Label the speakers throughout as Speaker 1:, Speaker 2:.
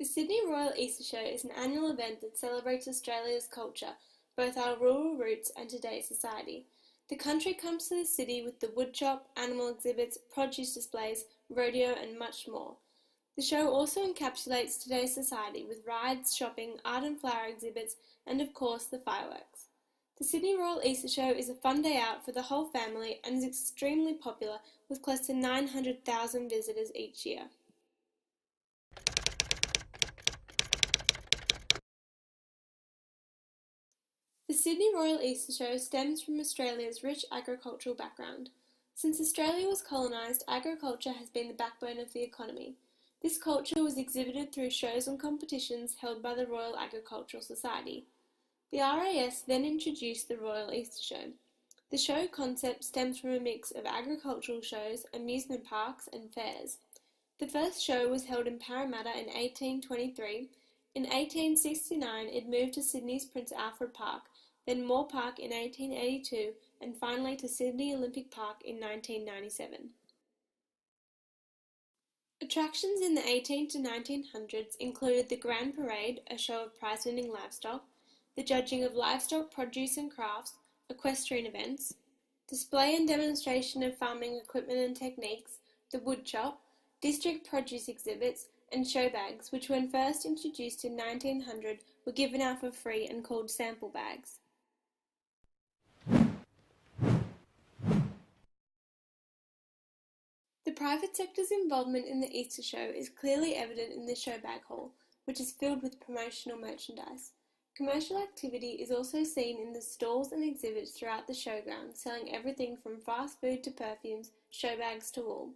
Speaker 1: The Sydney Royal Easter Show is an annual event that celebrates Australia's culture, both our rural roots and today's society. The country comes to the city with the woodshop, animal exhibits, produce displays, rodeo and much more. The show also encapsulates today's society with rides, shopping, art and flower exhibits and of course the fireworks. The Sydney Royal Easter Show is a fun day out for the whole family and is extremely popular with close to 900,000 visitors each year. The Sydney Royal Easter Show stems from Australia's rich agricultural background. Since Australia was colonised, agriculture has been the backbone of the economy. This culture was exhibited through shows and competitions held by the Royal Agricultural Society. The RAS then introduced the Royal Easter Show. The show concept stems from a mix of agricultural shows, amusement parks and fairs. The first show was held in Parramatta in 1823. In 1869 it moved to Sydney's Prince Alfred Park, then Moore Park in 1882 and finally to Sydney Olympic Park in 1997. Attractions in the 18 to 1900s included the Grand Parade, a show of prize-winning livestock, the judging of livestock produce and crafts, equestrian events, display and demonstration of farming equipment and techniques, the woodshop, district produce exhibits, and show bags, which when first introduced in 1900 were given out for free and called sample bags. The private sector's involvement in the Easter Show is clearly evident in the show bag hall, which is filled with promotional merchandise. Commercial activity is also seen in the stalls and exhibits throughout the showground, selling everything from fast food to perfumes, show bags to wool.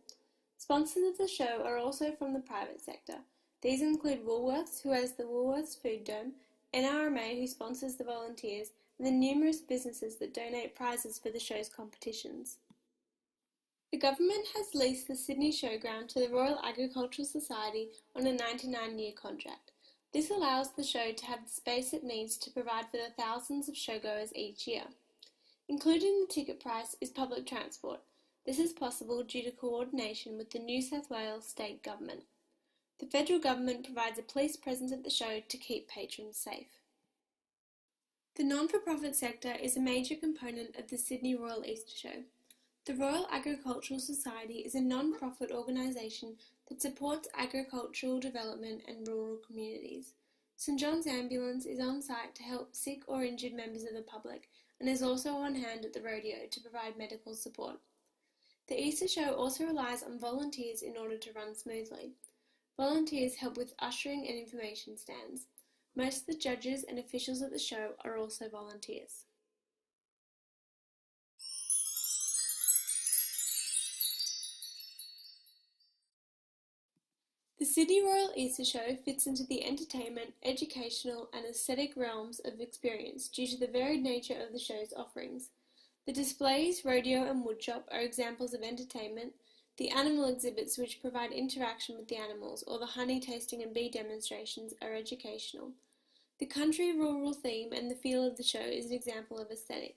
Speaker 1: Sponsors of the show are also from the private sector. These include Woolworths, who has the Woolworths Food Dome, NRMA, who sponsors the volunteers, and the numerous businesses that donate prizes for the show's competitions. The government has leased the Sydney Showground to the Royal Agricultural Society on a 99-year contract. This allows the show to have the space it needs to provide for the thousands of showgoers each year. Included in the ticket price is public transport. This is possible due to coordination with the New South Wales state government. The federal government provides a police presence at the show to keep patrons safe. The non-for-profit sector is a major component of the Sydney Royal Easter Show. The Royal Agricultural Society is a non-profit organisation that supports agricultural development and rural communities. St John's Ambulance is on site to help sick or injured members of the public and is also on hand at the rodeo to provide medical support. The Easter Show also relies on volunteers in order to run smoothly. Volunteers help with ushering and information stands. Most of the judges and officials at the show are also volunteers. The Sydney Royal Easter Show fits into the entertainment, educational and aesthetic realms of experience due to the varied nature of the show's offerings. The displays, rodeo and woodshop are examples of entertainment, the animal exhibits which provide interaction with the animals or the honey tasting and bee demonstrations are educational. The country-rural theme and the feel of the show is an example of aesthetic.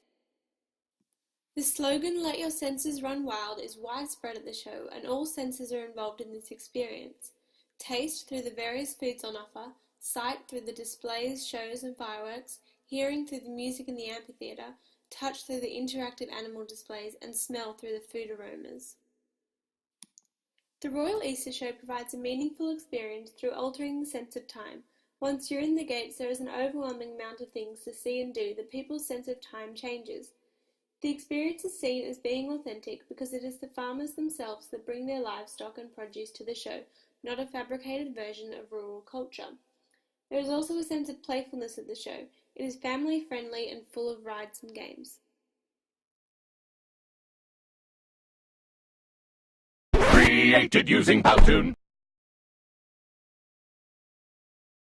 Speaker 1: The slogan, "Let your senses run wild," is widespread at the show and all senses are involved in this experience. Taste through the various foods on offer, sight through the displays, shows and fireworks, hearing through the music in the amphitheatre, touch through the interactive animal displays and smell through the food aromas. The Royal Easter Show provides a meaningful experience through altering the sense of time. Once you're in the gates there is an overwhelming amount of things to see and do that people's sense of time changes. The experience is seen as being authentic because it is the farmers themselves that bring their livestock and produce to the show, not a fabricated version of rural culture. There is also a sense of playfulness at the show. It is family friendly and full of rides and games.
Speaker 2: Created using Powtoon.